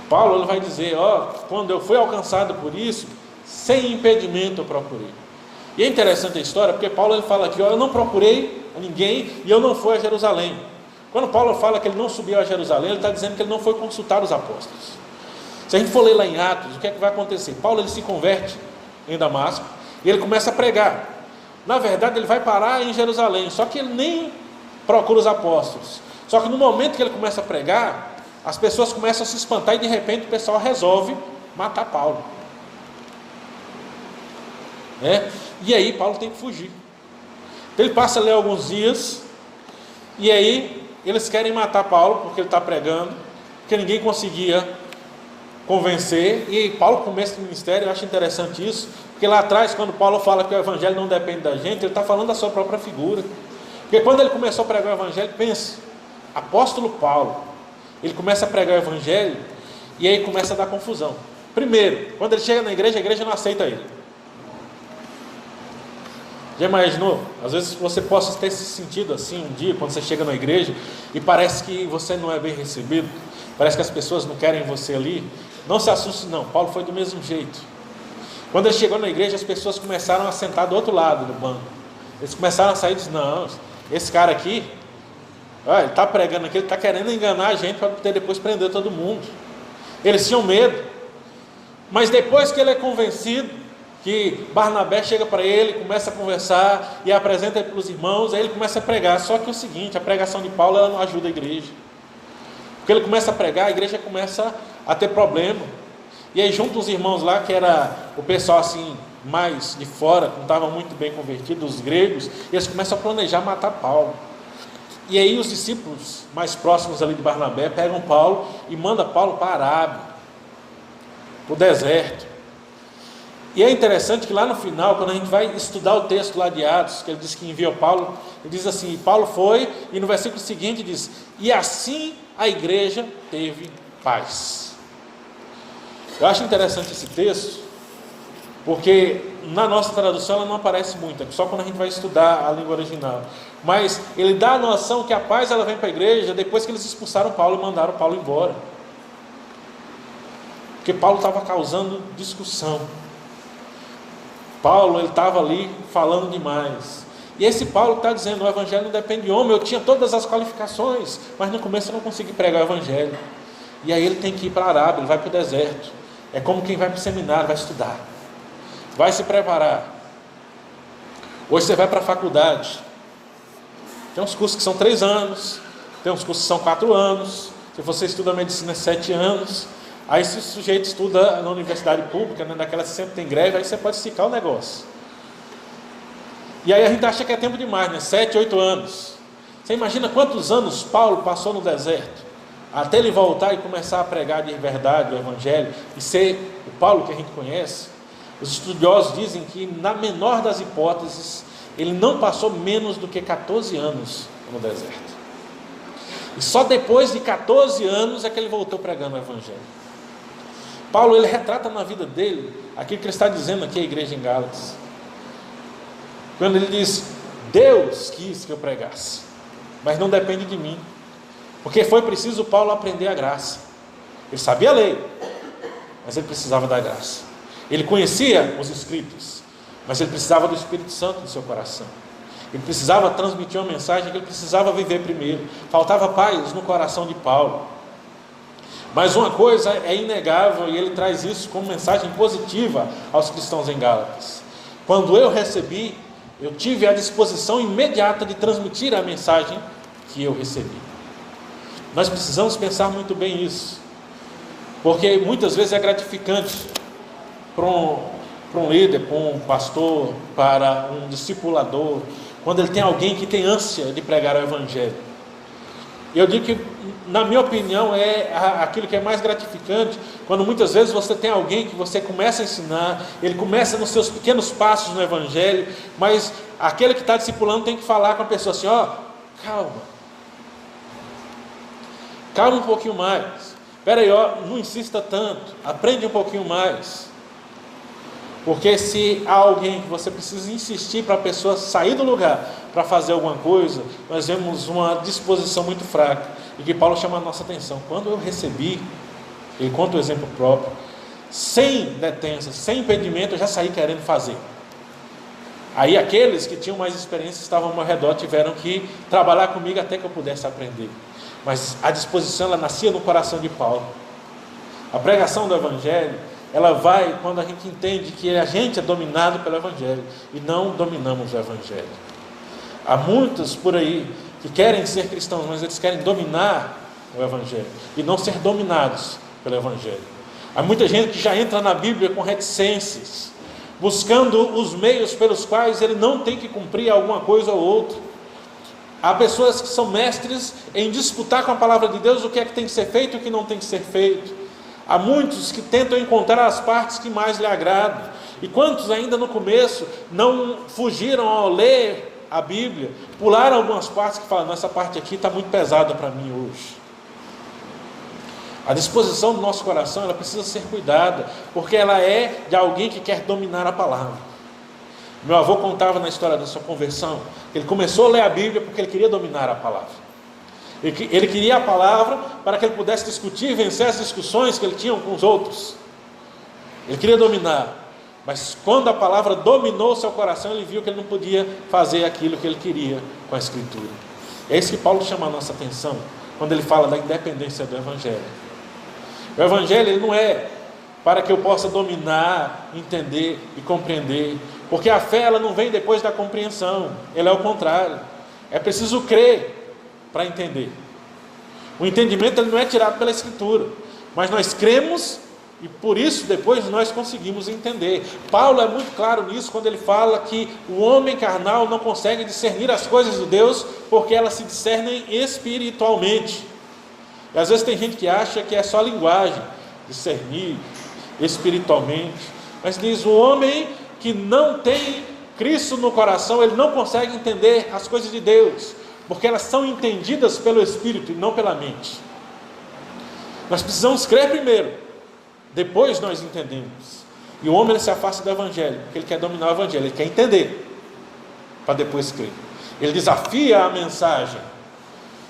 Paulo ele vai dizer: quando eu fui alcançado por isso, sem impedimento eu procurei. E é interessante a história, porque Paulo ele fala aqui: eu não procurei a ninguém e eu não fui a Jerusalém. Quando Paulo fala que ele não subiu a Jerusalém, ele está dizendo que ele não foi consultar os apóstolos. Se a gente for ler lá em Atos, o que é que vai acontecer? Paulo ele se converte em Damasco e ele começa a pregar. Na verdade ele vai parar em Jerusalém, só que ele nem procura os apóstolos. Só que no momento que ele começa a pregar, as pessoas começam a se espantar e de repente o pessoal resolve matar Paulo. E aí Paulo tem que fugir. Então ele passa ali alguns dias, e aí eles querem matar Paulo porque ele está pregando, porque ninguém conseguia convencer. E Paulo começa o ministério. Eu acho interessante isso, porque lá atrás, quando Paulo fala que o evangelho não depende da gente, ele está falando da sua própria figura. Porque quando ele começou a pregar o evangelho, pensa, apóstolo Paulo, ele começa a pregar o evangelho, e aí começa a dar confusão. Primeiro, quando ele chega na igreja, a igreja não aceita ele. Já imaginou? Às vezes você possa ter se sentido assim um dia, quando você chega na igreja e parece que você não é bem recebido, parece que as pessoas não querem você ali. Não se assuste não, Paulo foi do mesmo jeito. Quando ele chegou na igreja, as pessoas começaram a sentar do outro lado do banco. Eles começaram a sair e disseram: não, esse cara aqui, ele está pregando aqui, ele está querendo enganar a gente para poder depois prender todo mundo. Eles tinham medo. Mas depois que ele é convencido, que Barnabé chega para ele, começa a conversar e apresenta ele para os irmãos, aí ele começa a pregar. Só que é o seguinte, a pregação de Paulo ela não ajuda a igreja, porque ele começa a pregar, a igreja começa a ter problema. E aí juntam os irmãos lá, que era o pessoal assim, mais de fora, que não estava muito bem convertido, os gregos, e eles começam a planejar matar Paulo. E aí os discípulos mais próximos ali de Barnabé pegam Paulo e mandam Paulo para a Arábia, para o deserto. E é interessante que lá no final, quando a gente vai estudar o texto lá de Atos, que ele diz que enviou Paulo, ele diz assim: Paulo foi, e no versículo seguinte diz: e assim a igreja teve paz. Eu acho interessante esse texto, porque na nossa tradução ela não aparece muito, é só quando a gente vai estudar a língua original. Mas ele dá a noção que a paz ela vem para a igreja depois que eles expulsaram Paulo e mandaram Paulo embora. Porque Paulo estava causando discussão. Paulo ele estava ali falando demais. E esse Paulo está dizendo: o evangelho não depende de homem. Eu tinha todas as qualificações, mas no começo eu não consegui pregar o evangelho. E aí ele tem que ir para a Arábia, ele vai para o deserto. É como quem vai para o seminário, vai estudar, vai se preparar. Hoje você vai para a faculdade. Tem uns cursos que são 3 anos, tem uns cursos que são 4 anos. Se você estuda medicina 7 anos. Aí se o sujeito estuda na universidade pública, naquela que sempre tem greve, aí você pode esticar o negócio. E aí a gente acha que é tempo demais, né? 7, 8 anos. Você imagina quantos anos Paulo passou no deserto, até ele voltar e começar a pregar de verdade o evangelho, e ser o Paulo que a gente conhece. Os estudiosos dizem que, na menor das hipóteses, ele não passou menos do que 14 anos no deserto. E só depois de 14 anos é que ele voltou pregando o evangelho. Paulo ele retrata na vida dele aquilo que ele está dizendo aqui à igreja em Gálatas. Quando ele diz: Deus quis que eu pregasse, mas não depende de mim, porque foi preciso Paulo aprender a graça. Ele sabia a lei, mas ele precisava da graça. Ele conhecia os Escritos, mas ele precisava do Espírito Santo no seu coração. Ele precisava transmitir uma mensagem que ele precisava viver primeiro. Faltava paz no coração de Paulo. Mas uma coisa é inegável, e ele traz isso como mensagem positiva aos cristãos em Gálatas: quando eu recebi, eu tive a disposição imediata de transmitir a mensagem que eu recebi. Nós precisamos pensar muito bem isso, porque muitas vezes é gratificante para um líder, para um pastor, para um discipulador, quando ele tem alguém que tem ânsia de pregar o Evangelho. Eu digo que, na minha opinião, é aquilo que é mais gratificante, quando muitas vezes você tem alguém que você começa a ensinar, ele começa nos seus pequenos passos no Evangelho, mas aquele que está discipulando tem que falar com a pessoa assim: calma um pouquinho mais, espera aí, não insista tanto, aprende um pouquinho mais. Porque se há alguém que você precisa insistir para a pessoa sair do lugar para fazer alguma coisa, nós vemos uma disposição muito fraca. E que Paulo chama a nossa atenção: quando eu recebi, ele conta o exemplo próprio, sem detença, sem impedimento, eu já saí querendo fazer. Aí aqueles que tinham mais experiência, estavam ao meu redor, tiveram que trabalhar comigo até que eu pudesse aprender. Mas a disposição, ela nascia no coração de Paulo. A pregação do Evangelho, ela vai quando a gente entende que a gente é dominado pelo Evangelho e não dominamos o Evangelho. Há muitos por aí que querem ser cristãos, mas eles querem dominar o Evangelho e não ser dominados pelo Evangelho. Há muita gente que já entra na Bíblia com reticências, buscando os meios pelos quais ele não tem que cumprir alguma coisa ou outra. Há pessoas que são mestres em disputar com a palavra de Deus o que é que tem que ser feito e o que não tem que ser feito. Há muitos que tentam encontrar as partes que mais lhe agradam. E quantos ainda no começo não fugiram ao ler a Bíblia, pularam algumas partes que falam: essa parte aqui está muito pesada para mim hoje. A disposição do nosso coração, ela precisa ser cuidada, porque ela é de alguém que quer dominar a palavra. Meu avô contava na história da sua conversão, ele começou a ler a Bíblia porque ele queria dominar a palavra. Ele queria a palavra para que ele pudesse discutir e vencer as discussões que ele tinha com os outros. Ele queria dominar, mas quando a palavra dominou o seu coração, ele viu que ele não podia fazer aquilo que ele queria com a Escritura. É isso que Paulo chama a nossa atenção quando ele fala da independência do Evangelho. O Evangelho, ele não é para que eu possa dominar, entender e compreender, porque a fé, ela não vem depois da compreensão, ela é o contrário. É preciso crer para entender. O entendimento, ele não é tirado pela Escritura, mas nós cremos e por isso depois nós conseguimos entender. Paulo é muito claro nisso quando ele fala que o homem carnal não consegue discernir as coisas de Deus porque elas se discernem espiritualmente. E às vezes tem gente que acha que é só linguagem, discernir espiritualmente, mas diz: o homem que não tem Cristo no coração, ele não consegue entender as coisas de Deus, porque elas são entendidas pelo Espírito e não pela mente. Nós precisamos crer primeiro, depois nós entendemos. E o homem, ele se afasta do Evangelho, porque ele quer dominar o Evangelho, ele quer entender, para depois crer. Ele desafia a mensagem,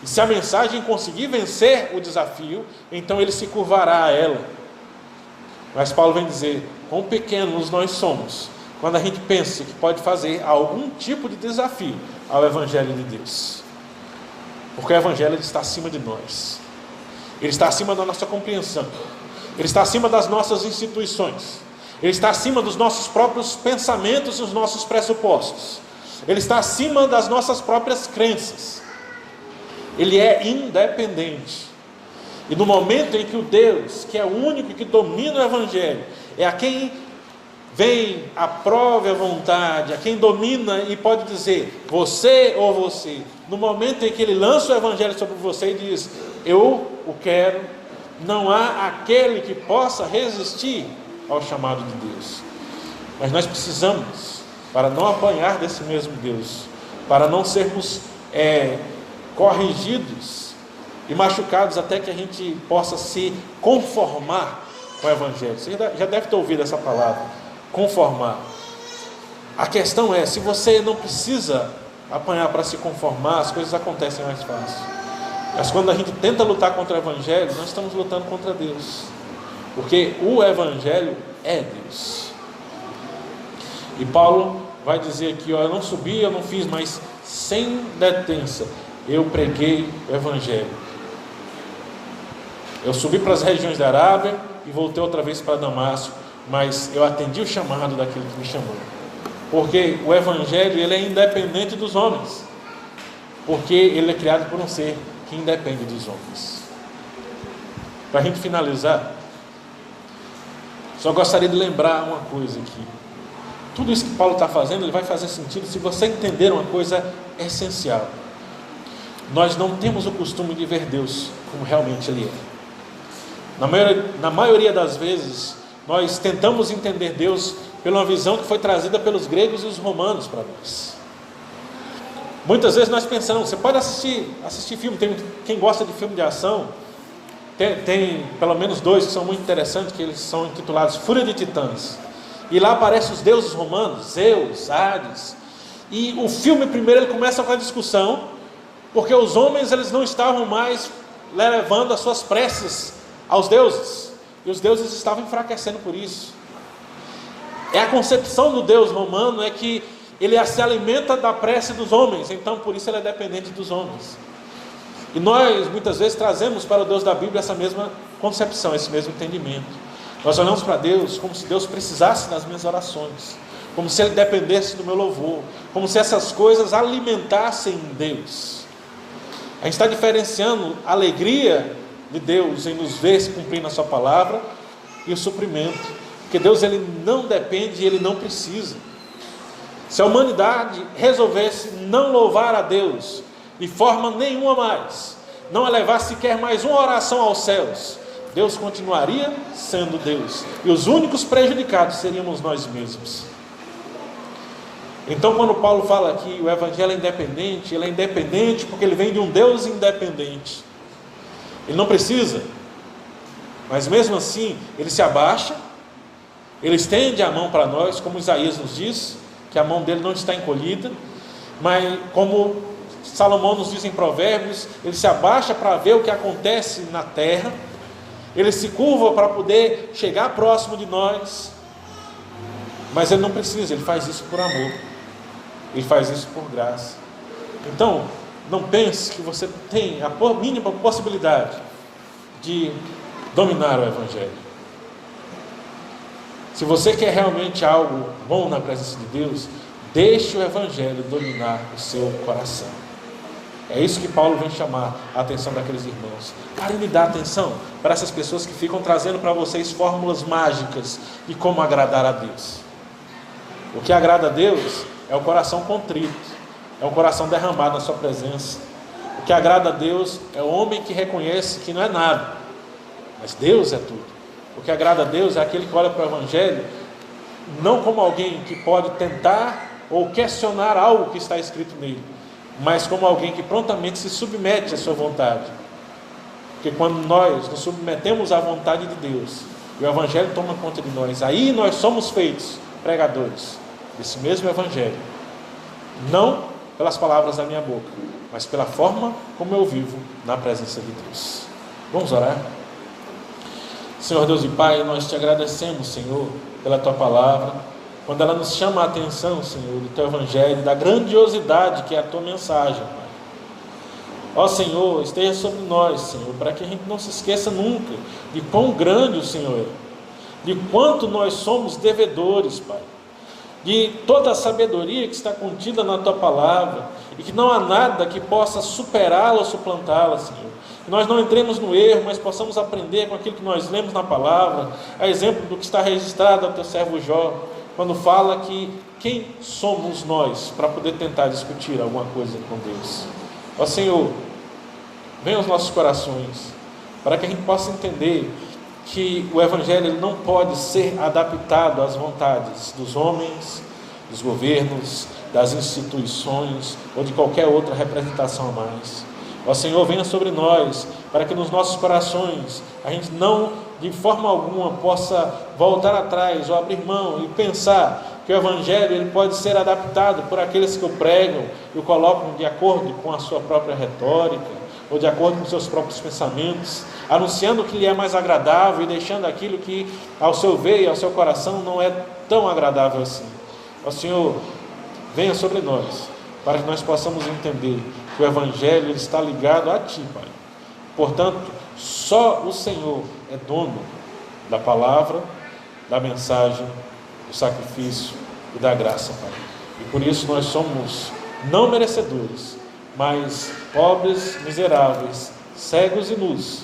e se a mensagem conseguir vencer o desafio, então ele se curvará a ela. Mas Paulo vem dizer: quão pequenos nós somos, quando a gente pensa que pode fazer algum tipo de desafio ao Evangelho de Deus. Porque o Evangelho, ele está acima de nós, ele está acima da nossa compreensão, ele está acima das nossas instituições, ele está acima dos nossos próprios pensamentos e dos nossos pressupostos, ele está acima das nossas próprias crenças, ele é independente. E no momento em que o Deus, que é o único que domina o Evangelho, é a quem vem, aprove a vontade, a quem domina e pode dizer você ou você, no momento em que ele lança o Evangelho sobre você e diz: eu o quero, não há aquele que possa resistir ao chamado de Deus. Mas nós precisamos, para não apanhar desse mesmo Deus, para não sermos corrigidos e machucados até que a gente possa se conformar com o Evangelho. Você já deve ter ouvido essa palavra, conformar. A questão é, se você não precisa apanhar para se conformar, as coisas acontecem mais fácil. Mas quando a gente tenta lutar contra o Evangelho, nós estamos lutando contra Deus. Porque o Evangelho é Deus. E Paulo vai dizer aqui, ó, eu não subi, eu não fiz, mas sem detença, eu preguei o Evangelho. Eu subi para as regiões da Arábia e voltei outra vez para Damasco, mas eu atendi o chamado daquele que me chamou. Porque o Evangelho, ele é independente dos homens. Porque ele é criado por um ser que independe dos homens. Para a gente finalizar, só gostaria de lembrar uma coisa aqui. Tudo isso que Paulo está fazendo, ele vai fazer sentido se você entender uma coisa essencial. Nós não temos o costume de ver Deus como realmente Ele é. Na maioria das vezes, nós tentamos entender Deus pela visão que foi trazida pelos gregos e os romanos para nós. Muitas vezes nós pensamos, você pode assistir filme, tem quem gosta de filme de ação, tem pelo menos 2 que são muito interessantes, que eles são intitulados Fúria de Titãs. E lá aparecem os deuses romanos, Zeus, Hades. E o filme primeiro ele começa com a discussão, porque os homens eles não estavam mais levando as suas preces aos deuses. E os deuses estavam enfraquecendo por isso. É a concepção do Deus romano é que ele se alimenta da prece dos homens, então por isso ele é dependente dos homens. E nós muitas vezes trazemos para o Deus da Bíblia essa mesma concepção, esse mesmo entendimento. Nós olhamos para Deus como se Deus precisasse das minhas orações, como se Ele dependesse do meu louvor, como se essas coisas alimentassem Deus. A gente está diferenciando a alegria de Deus em nos ver se cumprindo a sua palavra e o suprimento, porque Deus ele não depende e Ele não precisa. Se a humanidade resolvesse não louvar a Deus de forma nenhuma mais, não elevar sequer mais uma oração aos céus, Deus continuaria sendo Deus, e os únicos prejudicados seríamos nós mesmos. Então quando Paulo fala que o Evangelho é independente, ele é independente porque ele vem de um Deus independente. Ele não precisa, mas mesmo assim ele se abaixa, ele estende a mão para nós, como Isaías nos diz, que a mão dele não está encolhida, mas como Salomão nos diz em Provérbios, ele se abaixa para ver o que acontece na terra, ele se curva para poder chegar próximo de nós, mas ele não precisa, ele faz isso por amor, ele faz isso por graça. Então, não pense que você tem a mínima possibilidade de dominar o Evangelho. Se você quer realmente algo bom na presença de Deus, deixe o Evangelho dominar o seu coração. É isso que Paulo vem chamar a atenção daqueles irmãos. Parem de dar atenção para essas pessoas que ficam trazendo para vocês fórmulas mágicas de como agradar a Deus. O que agrada a Deus é o coração contrito, é um coração derramado na sua presença. O que agrada a Deus é o homem que reconhece que não é nada, mas Deus é tudo. O que agrada a Deus é aquele que olha para o Evangelho não como alguém que pode tentar ou questionar algo que está escrito nele, mas como alguém que prontamente se submete à sua vontade. Porque quando nós nos submetemos à vontade de Deus, e o Evangelho toma conta de nós, aí nós somos feitos pregadores desse mesmo Evangelho, não pelas palavras da minha boca, mas pela forma como eu vivo na presença de Deus. Vamos orar? Senhor Deus e Pai, nós te agradecemos, Senhor, pela Tua palavra, quando ela nos chama a atenção, Senhor, do Teu Evangelho, da grandiosidade que é a Tua mensagem, Pai. Ó Senhor, esteja sobre nós, Senhor, para que a gente não se esqueça nunca de quão grande o Senhor é, de quanto nós somos devedores, Pai, de toda a sabedoria que está contida na Tua palavra, e que não há nada que possa superá-la ou suplantá-la, Senhor. Que nós não entremos no erro, mas possamos aprender com aquilo que nós lemos na palavra, a exemplo do que está registrado ao Teu servo Jó, quando fala que quem somos nós para poder tentar discutir alguma coisa com Deus. Ó Senhor, venha aos nossos corações, para que a gente possa entender que o Evangelho ele não pode ser adaptado às vontades dos homens, dos governos, das instituições ou de qualquer outra representação a mais. Ó Senhor, venha sobre nós, para que nos nossos corações a gente não de forma alguma possa voltar atrás ou abrir mão e pensar que o Evangelho ele pode ser adaptado por aqueles que o pregam e o colocam de acordo com a sua própria retórica ou de acordo com seus próprios pensamentos, anunciando o que lhe é mais agradável e deixando aquilo que ao seu ver e ao seu coração não é tão agradável assim. Ó Senhor, venha sobre nós, para que nós possamos entender que o Evangelho está ligado a Ti, Pai. Portanto, só o Senhor é dono da palavra, da mensagem, do sacrifício e da graça, Pai. E por isso nós somos não merecedores, mas pobres, miseráveis, cegos e nus,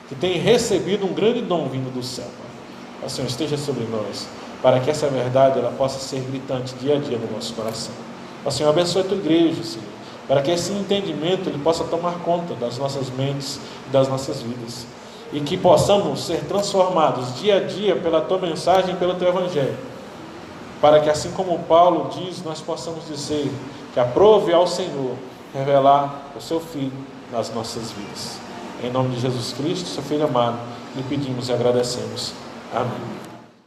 que têm recebido um grande dom vindo do céu, Pai. Ó Senhor, esteja sobre nós, para que essa verdade ela possa ser gritante dia a dia no nosso coração. Ó Senhor, abençoe a Tua igreja, Senhor, para que esse entendimento ele possa tomar conta das nossas mentes e das nossas vidas, e que possamos ser transformados dia a dia pela Tua mensagem e pelo Teu Evangelho, para que assim como Paulo diz, nós possamos dizer que aprove ao Senhor revelar o Seu Filho nas nossas vidas. Em nome de Jesus Cristo, Seu Filho amado, lhe pedimos e agradecemos. Amém.